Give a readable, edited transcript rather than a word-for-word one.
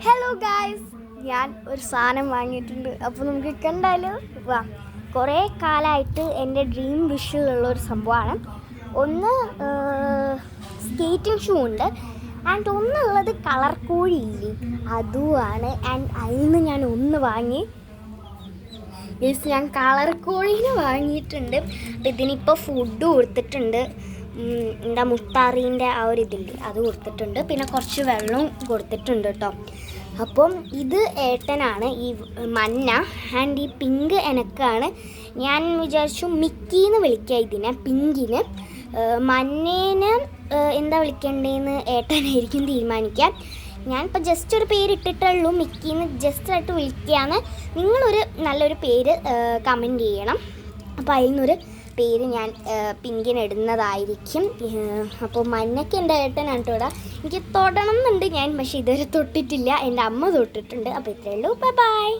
Hello guys, ഞാൻ ഒരു സാധനം വാങ്ങിയിട്ടുണ്ട്. അപ്പോൾ നമുക്ക് കണ്ടാലോ? വാ. കുറേ കാലമായിട്ട് എൻ്റെ ഡ്രീം വിഷിലുള്ളൊരു സംഭവമാണ്. ഒന്ന് സ്കേറ്റിംഗ് ഷൂ ഉണ്ട്, ആൻഡ് ഒന്നുള്ളത് കളർ കോഴിയില്ലേ, അതുമാണ്. ആൻഡ് അതിൽ നിന്ന് ഞാൻ ഒന്ന് വാങ്ങി. ഞാൻ കളർ കോഴീനെ വാങ്ങിയിട്ടുണ്ട്. അപ്പം ഇതിനിപ്പോൾ ഫുഡ് കൊടുത്തിട്ടുണ്ട്. എന്താ മുത്താറീൻ്റെ ആ ഒരു ഇതില്ലേ, അത് കൊടുത്തിട്ടുണ്ട്. പിന്നെ കുറച്ച് വെള്ളവും കൊടുത്തിട്ടുണ്ട് കേട്ടോ. അപ്പം ഇത് ഏട്ടനാണ്, ഈ മഞ്ഞ, ആൻഡ് ഈ പിങ്ക് എനക്കാണ്. ഞാൻ വിചാരിച്ചു മിക്കിന്ന് വിളിക്കാം ഇതിനെ, പിങ്കിന്. മഞ്ഞേനെ എന്താ വിളിക്കേണ്ടതെന്ന് ഏട്ടനായിരിക്കും തീരുമാനിക്കാം. ഞാനിപ്പോൾ ജസ്റ്റ് ഒരു പേര് ഇട്ടിട്ടുള്ളൂ, മിക്കിന്ന് ജസ്റ്റ് ആയിട്ട് വിളിക്കുകയാണ്. നിങ്ങളൊരു നല്ലൊരു പേര് കമൻറ്റ് ചെയ്യണം. അപ്പോൾ അതിൽ നിന്നൊരു പേര് ഞാൻ പിങ്കിന് ഇടുന്നതായിരിക്കും. അപ്പോൾ മഞ്ഞയ്ക്ക് എൻ്റെ ഏട്ടനാണ് കേട്ടോ. എനിക്ക് തൊടണം എന്നുണ്ട് ഞാൻ, പക്ഷേ ഇതുവരെ തൊട്ടിട്ടില്ല. എൻ്റെ അമ്മ തൊട്ടിട്ടുണ്ട്. അപ്പോൾ ഇത്രയേ ഉള്ളൂ. Bye bye.